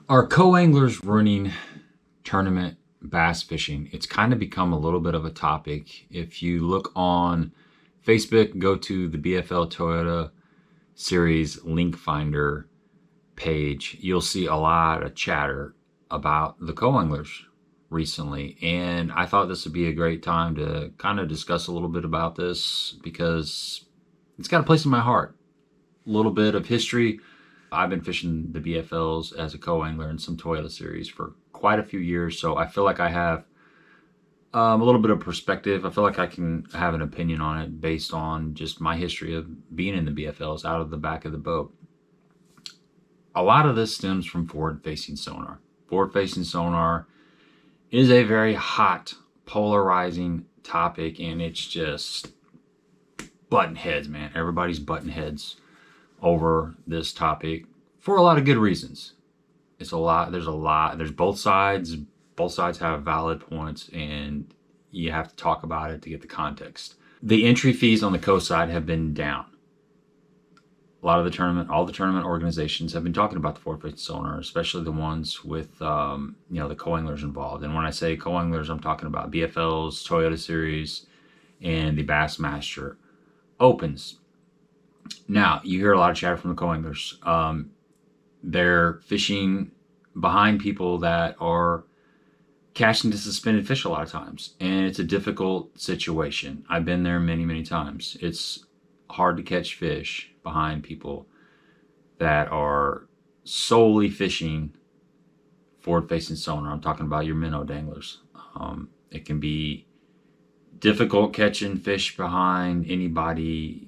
Are co-anglers ruining tournament bass fishing? It's kind of become a little bit of a topic. If you look on Facebook, go to the BFL Toyota Series link finder page, you'll see a lot of chatter about the co-anglers recently. And I thought this would be a great time to kind of discuss a little bit about this because it's got a place in my heart. A little bit of history. I've been fishing the BFLs as a co-angler in some Toyota series for quite a few years, so I feel like I have a little bit of perspective. I feel like I can have an opinion on it based on just my history of being in the BFLs out of the back of the boat. A lot of this stems from forward-facing sonar. Forward-facing sonar is a very hot, polarizing topic, and it's just button heads, man. Everybody's button heads over this topic for a lot of good reasons. There's both sides have valid points, and you have to talk about it to get the context. The entry fees on the co side have been down. All the tournament organizations have been talking about the forward-facing sonar, especially the ones with the co-anglers involved. And when I say co-anglers, I'm talking about BFLs, Toyota Series, and the Bassmaster Opens. Now, you hear a lot of chatter from the co-anglers. They're fishing behind people that are casting to suspended fish a lot of times, and it's a difficult situation. I've been there many, many times. It's hard to catch fish behind people that are solely fishing forward-facing sonar. I'm talking about your minnow danglers. It can be difficult catching fish behind anybody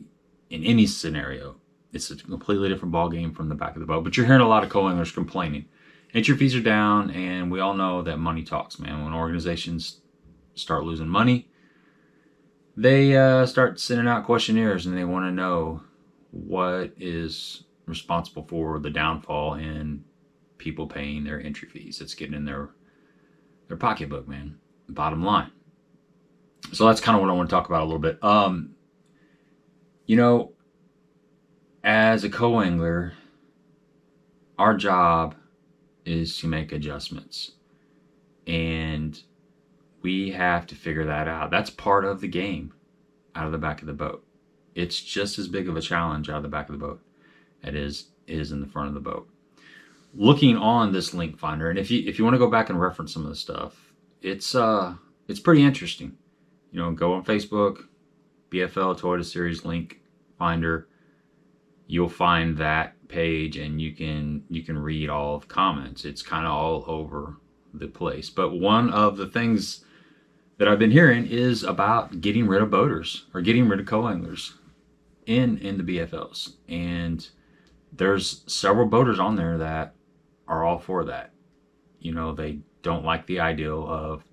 in any scenario. It's a completely different ball game from the back of the boat. But you're hearing a lot of co-anglers complaining. Entry fees are down, and we all know that money talks, man. When organizations start losing money, they start sending out questionnaires, and they want to know what is responsible for the downfall in people paying their entry fees. It's getting in their pocketbook, man. Bottom line. So that's kind of what I want to talk about a little bit. As a co-angler, our job is to make adjustments, and we have to figure that out. That's part of the game out of the back of the boat. It's just as big of a challenge out of the back of the boat as it is in the front of the boat. Looking on this link finder, and if you want to go back and reference some of the stuff, it's pretty interesting. Go on Facebook, BFL Toyota Series link finder. You'll find that page, and you can read all of the comments. It's kind of all over the place. But one of the things that I've been hearing is about getting rid of boaters or getting rid of co-anglers in the BFLs. And there's several boaters on there that are all for that. They don't like the idea of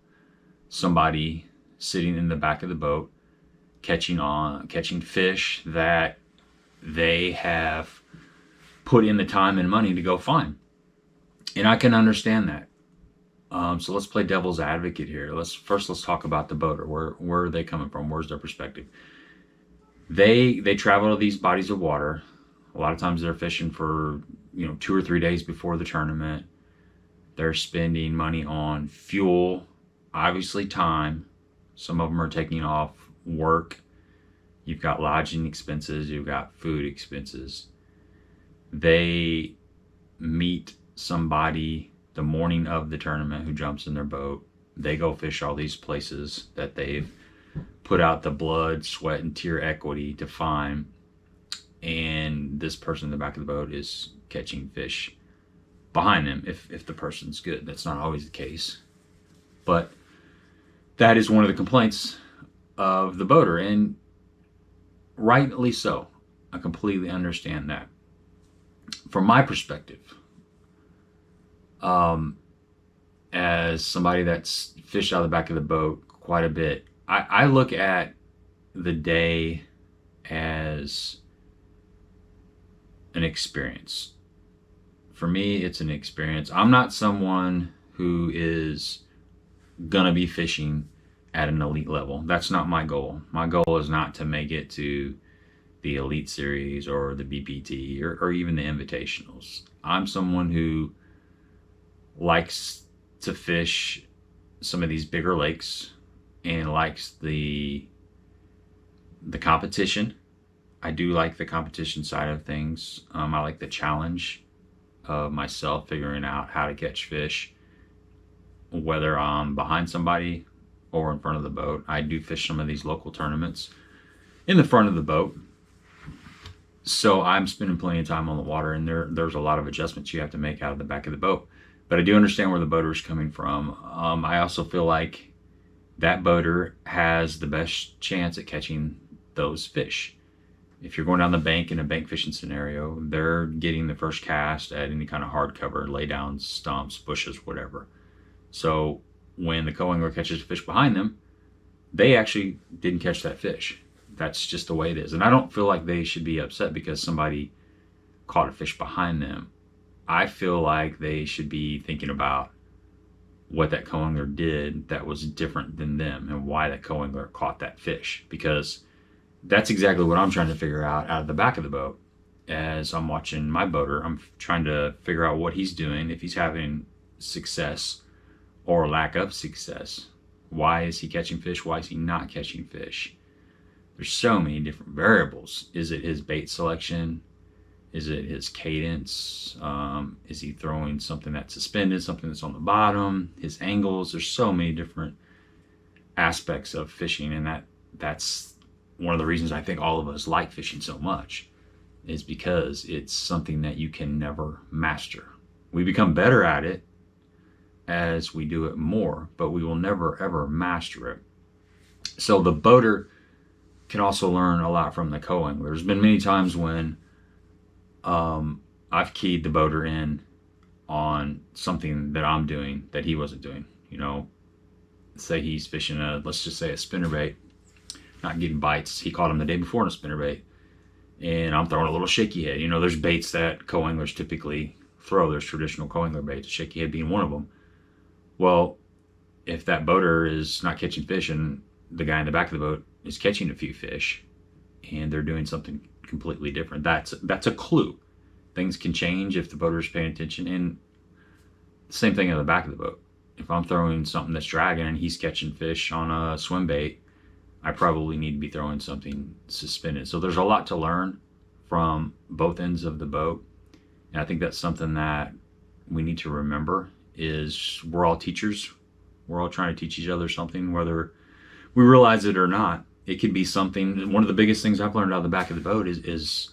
somebody sitting in the back of the boat catching fish that they have put in the time and money to go find. And I can understand that. So let's play devil's advocate here. Let's talk about the boater. Where are they coming from? Where's their perspective? They travel to these bodies of water. A lot of times they're fishing for 2 or 3 days before the tournament. They're spending money on fuel, obviously time. Some of them are taking off work. You've got lodging expenses. You've got food expenses. They meet somebody the morning of the tournament who jumps in their boat. They go fish all these places that they've put out the blood, sweat, and tear equity to find. And this person in the back of the boat is catching fish behind them if the person's good. That's not always the case. But that is one of the complaints of the boater, and rightly so. I completely understand that. From my perspective, as somebody that's fished out of the back of the boat quite a bit, I look at the day as an experience. For me, it's an experience. I'm not someone who is gonna be fishing at an elite level. That's not my goal. My goal is not to make it to the Elite Series or the BPT or even the Invitationals. I'm someone who likes to fish some of these bigger lakes and likes the competition. I do like the competition side of things. I like the challenge of myself figuring out how to catch fish, whether I'm behind somebody or in front of the boat. I do fish some of these local tournaments in the front of the boat, so I'm spending plenty of time on the water, and there's a lot of adjustments you have to make out of the back of the boat. But I do understand where the boater is coming from. I also feel like that boater has the best chance at catching those fish. If you're going down the bank in a bank fishing scenario, they're getting the first cast at any kind of hard cover, lay downs, stumps, bushes, whatever. So when the co-angler catches a fish behind them, they actually didn't catch that fish. That's just the way it is. And I don't feel like they should be upset because somebody caught a fish behind them. I feel like they should be thinking about what that co-angler did that was different than them and why that co-angler caught that fish, because that's exactly what I'm trying to figure out of the back of the boat. As I'm watching my boater, I'm trying to figure out what he's doing, if he's having success or lack of success. Why is he catching fish? Why is he not catching fish? There's so many different variables. Is it his bait selection? Is it his cadence? Is he throwing something that's suspended, something that's on the bottom? His angles? There's so many different aspects of fishing, and that's one of the reasons I think all of us like fishing so much, is because it's something that you can never master. We become better at it as we do it more, but we will never ever master it. So the boater can also learn a lot from the co-angler. There's been many times when I've keyed the boater in on something that I'm doing that he wasn't doing. You know, say he's fishing let's just say a spinnerbait, not getting bites. He caught him the day before in a spinnerbait, and I'm throwing a little shaky head. You know, there's baits that co-anglers typically throw. There's traditional co-angler baits, shaky head being one of them. Well, if that boater is not catching fish and the guy in the back of the boat is catching a few fish and they're doing something completely different, that's a clue. Things can change if the boater is paying attention. And the same thing in the back of the boat. If I'm throwing something that's dragging and he's catching fish on a swim bait, I probably need to be throwing something suspended. So there's a lot to learn from both ends of the boat. And I think that's something that we need to remember, is we're all teachers. We're all trying to teach each other something, whether we realize it or not. It could be something. One of the biggest things I've learned out of the back of the boat is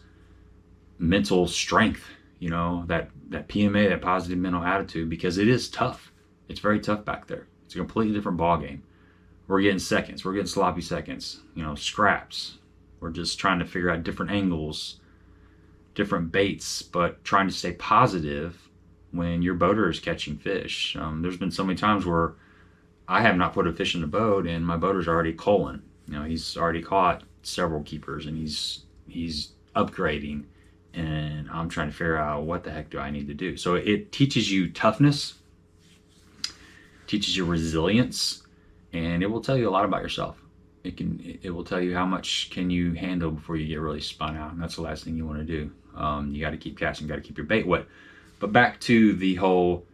mental strength. You know, that PMA, that positive mental attitude, because it is tough. It's very tough back there. It's a completely different ball game. We're getting seconds. We're getting sloppy seconds. You know, scraps. We're just trying to figure out different angles, different baits, but trying to stay positive when your boater is catching fish. There's been so many times where I have not put a fish in the boat and my boater's already culling. You know, he's already caught several keepers and he's upgrading, and I'm trying to figure out what the heck do I need to do. So it teaches you toughness, teaches you resilience, and it will tell you a lot about yourself. It will tell you how much can you handle before you get really spun out, and that's the last thing you want to do. You got to keep casting, got to keep your bait wet. But back to the whole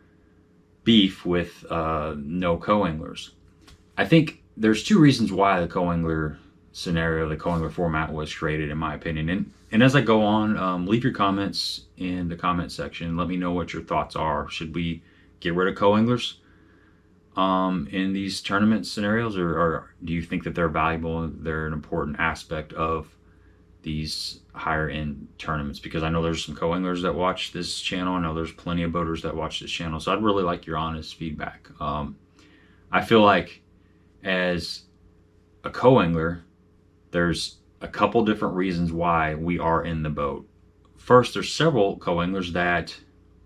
beef with no co-anglers. I think there's two reasons why the co-angler scenario, the co-angler format was created, in my opinion. And as I go on, leave your comments in the comment section. Let me know what your thoughts are. Should we get rid of co-anglers in these tournament scenarios, or do you think that they're valuable and they're an important aspect of these higher end tournaments? Because I know there's some co-anglers that watch this channel. I know there's plenty of boaters that watch this channel. So I'd really like your honest feedback. I feel like as a co-angler, there's a couple different reasons why we are in the boat. First, there's several co-anglers that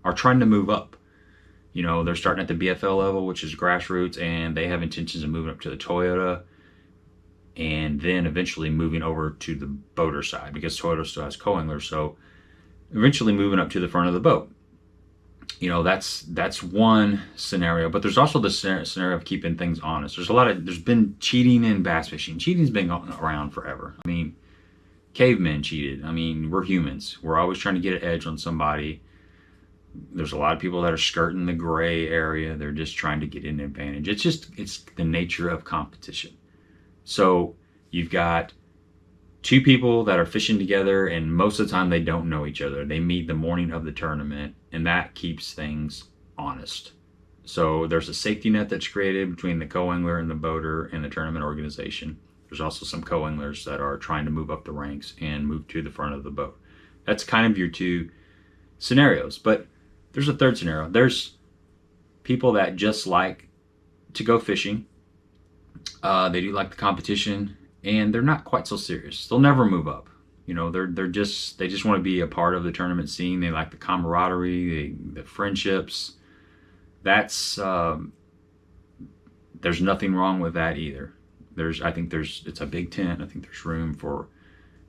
are trying to move up. You know, they're starting at the BFL level, which is grassroots, and they have intentions of moving up to the Toyota and then eventually moving over to the boater side, because Toyota still has co-anglers. So eventually moving up to the front of the boat. You know, that's one scenario, but there's also the scenario of keeping things honest. There's been cheating in bass fishing. Cheating's been around forever. I mean, cavemen cheated. I mean, we're humans. We're always trying to get an edge on somebody. There's a lot of people that are skirting the gray area. They're just trying to get an advantage. It's the nature of competition. So you've got two people that are fishing together, and most of the time they don't know each other. They meet the morning of the tournament, and that keeps things honest. So there's a safety net that's created between the co-angler and the boater and the tournament organization. There's also some co-anglers that are trying to move up the ranks and move to the front of the boat. That's kind of your two scenarios. But there's a third scenario. There's people that just like to go fishing. They do like the competition, and they're not quite so serious. They'll never move up. You know, they just want to be a part of the tournament scene. They like the camaraderie, the friendships. That's there's nothing wrong with that either. It's a big tent. I think there's room for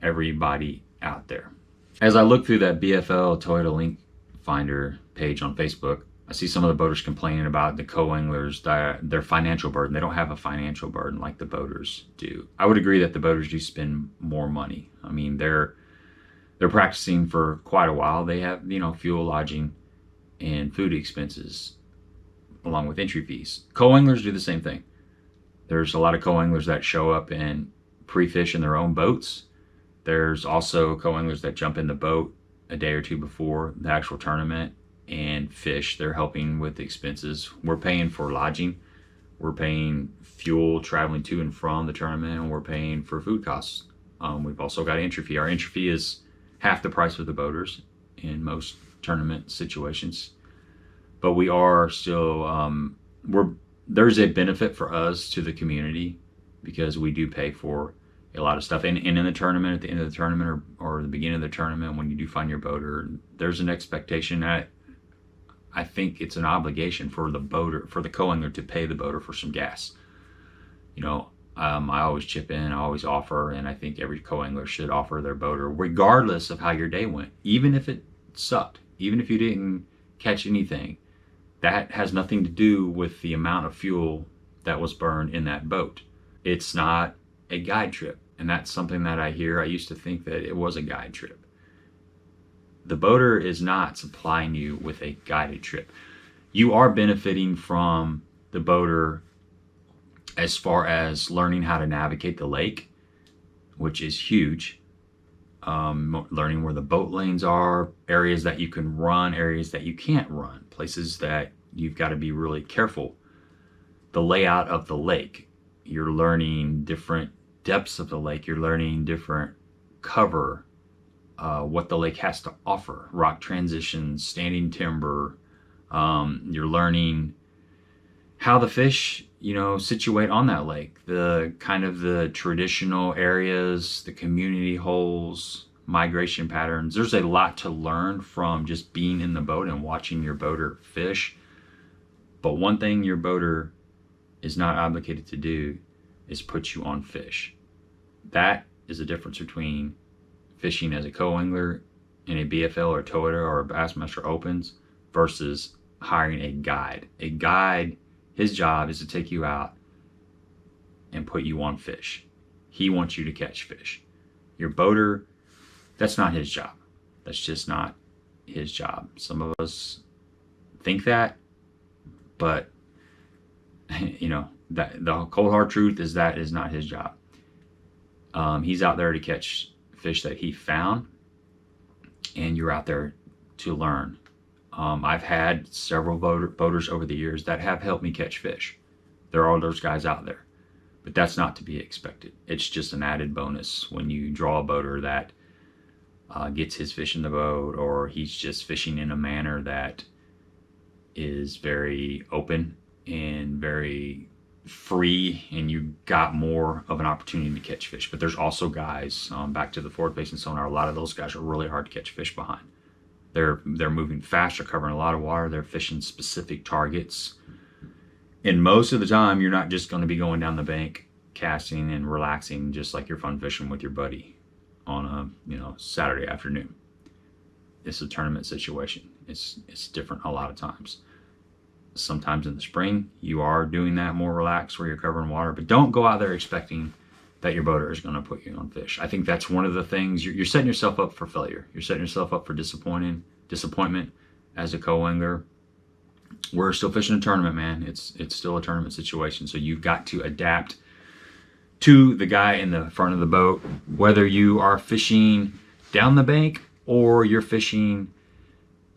everybody out there. As I look through that BFL Toyota Link Finder page on Facebook, I see some of the boaters complaining about the co-anglers, their financial burden. They don't have a financial burden like the boaters do. I would agree that the boaters do spend more money. I mean, they're practicing for quite a while. They have, you know, fuel, lodging, and food expenses along with entry fees. Co-anglers do the same thing. There's a lot of co-anglers that show up and pre-fish in their own boats. There's also co-anglers that jump in the boat a day or two before the actual tournament and fish. They're helping with the expenses. We're paying for lodging. We're paying fuel traveling to and from the tournament, and we're paying for food costs. We've also got entry fee. Our entry fee is half the price of the boaters in most tournament situations. But we are still, there's a benefit for us to the community because we do pay for a lot of stuff. And in the tournament, at the end of the tournament or the beginning of the tournament, when you do find your boater, there's an expectation that I think it's an obligation for the boater, for the co-angler to pay the boater for some gas. You know, I always chip in, I always offer, and I think every co-angler should offer their boater regardless of how your day went. Even if it sucked, even if you didn't catch anything, that has nothing to do with the amount of fuel that was burned in that boat. It's not a guide trip. And that's something that I hear. I used to think that it was a guide trip. The boater is not supplying you with a guided trip. You are benefiting from the boater as far as learning how to navigate the lake, which is huge. Learning where the boat lanes are, areas that you can run, areas that you can't run, places that you've got to be really careful. The layout of the lake. You're learning different depths of the lake. You're learning different cover, what the lake has to offer, rock transitions, standing timber. You're learning how the fish, you know, situate on that lake, the kind of the traditional areas, the community holes, migration patterns. There's a lot to learn from just being in the boat and watching your boater fish. But one thing your boater is not obligated to do is put you on fish. That is the difference between fishing as a co-angler in a BFL or Toyota or a Bassmaster Opens versus hiring a guide. A guide, his job is to take you out and put you on fish. He wants you to catch fish. Your boater, that's not his job. That's just not his job. Some of us think that, but you know, that the cold hard truth is that is not his job. He's out there to catch fish that he found, and you're out there to learn. I've had several boaters over the years that have helped me catch fish. There are those guys out there, but that's not to be expected. It's just an added bonus when you draw a boater that gets his fish in the boat, or he's just fishing in a manner that is very open and very free, and you got more of an opportunity to catch fish. But there's also guys, back to the forward facing sonar, a lot of those guys are really hard to catch fish behind. They're moving fast, they're covering a lot of water, they're fishing specific targets. And most of the time, you're not just going to be going down the bank, casting and relaxing just like you're fun fishing with your buddy on a Saturday afternoon. It's a tournament situation. It's different a lot of times. Sometimes in the spring, you are doing that more relaxed where you're covering water, but don't go out there expecting that your boater is going to put you on fish. I think that's one of the things, you're setting yourself up for failure. You're setting yourself up for disappointment as a co-angler, we're still fishing a tournament, man. It's still a tournament situation. So you've got to adapt to the guy in the front of the boat, whether you are fishing down the bank or you're fishing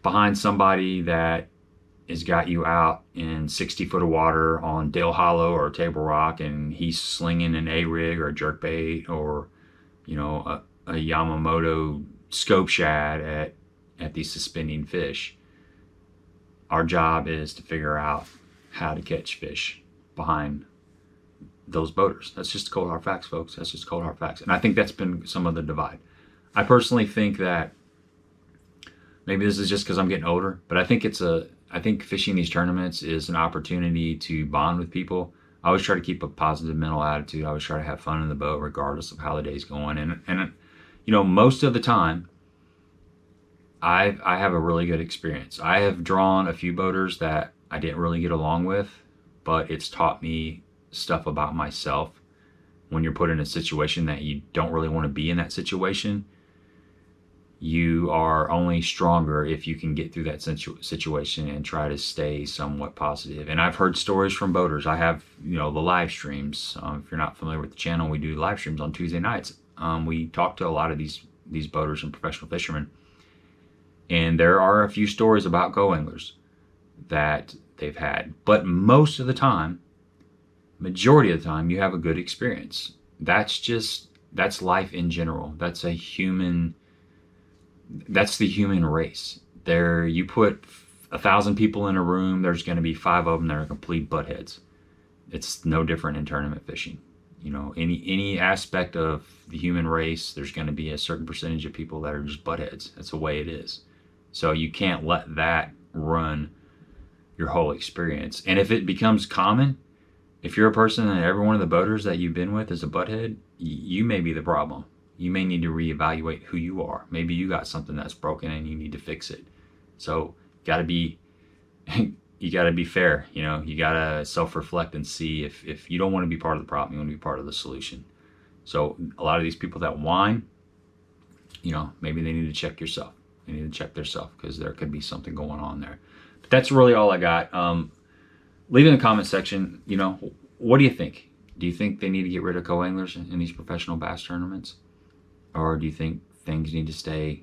behind somebody that has got you out in 60 foot of water on Dale Hollow or Table Rock, and he's slinging an A-rig or a jerkbait or, you know, a Yamamoto scope shad at these suspending fish. Our job is to figure out how to catch fish behind those boaters. That's just cold hard facts, folks. That's just cold hard facts. And I think that's been some of the divide. I personally think that maybe this is just because I'm getting older, but I think fishing these tournaments is an opportunity to bond with people. I always try to keep a positive mental attitude. I always try to have fun in the boat regardless of how the day's going. And you know, most of the time, I have a really good experience. I have drawn a few boaters that I didn't really get along with, but it's taught me stuff about myself. When you're put in a situation that you don't really want to be in that situation, you are only stronger if you can get through that situation and try to stay somewhat positive. And I've heard stories from boaters. I have, you know, the live streams. If you're not familiar with the channel, we do live streams on Tuesday nights. We talk to a lot of these boaters and professional fishermen. And there are a few stories about co-anglers that they've had. But most of the time, majority of the time, you have a good experience. That's life in general. That's the human race. There, you put 1,000 people in a room, there's going to be 5 of them that are complete buttheads. It's no different in tournament fishing. You know, any aspect of the human race, there's going to be a certain percentage of people that are just buttheads. That's the way it is. So you can't let that run your whole experience. And if it becomes common, if you're a person and every one of the boaters that you've been with is a butthead, you may be the problem. You may need to reevaluate who you are. Maybe you got something that's broken and you need to fix it. So you gotta be fair. You know, you gotta self-reflect and see if you don't want to be part of the problem, you want to be part of the solution. So a lot of these people that whine, you know, maybe they need to check yourself. They need to check themselves because there could be something going on there. But that's really all I got. Leave in the comment section, you know, what do you think? Do you think they need to get rid of co-anglers in these professional bass tournaments? Or do you think things need to stay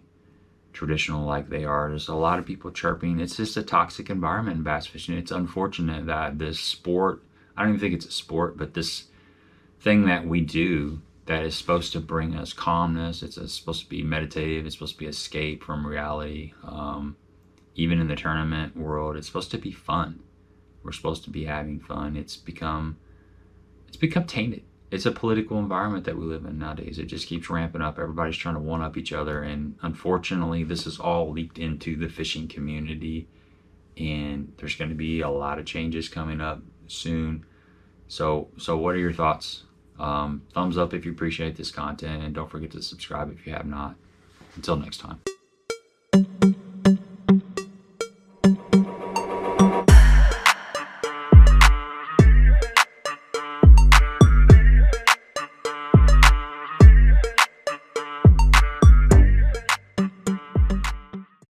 traditional like they are? There's a lot of people chirping. It's just a toxic environment in bass fishing. It's unfortunate that this sport, I don't even think it's a sport, but this thing that we do that is supposed to bring us calmness, it's supposed to be meditative, it's supposed to be escape from reality. Even in the tournament world, it's supposed to be fun. We're supposed to be having fun. It's become tainted. It's a political environment that we live in nowadays. It just keeps ramping up. Everybody's trying to one-up each other. And unfortunately, this is all leaked into the fishing community. And there's going to be a lot of changes coming up soon. So what are your thoughts? Thumbs up if you appreciate this content. And don't forget to subscribe if you have not. Until next time.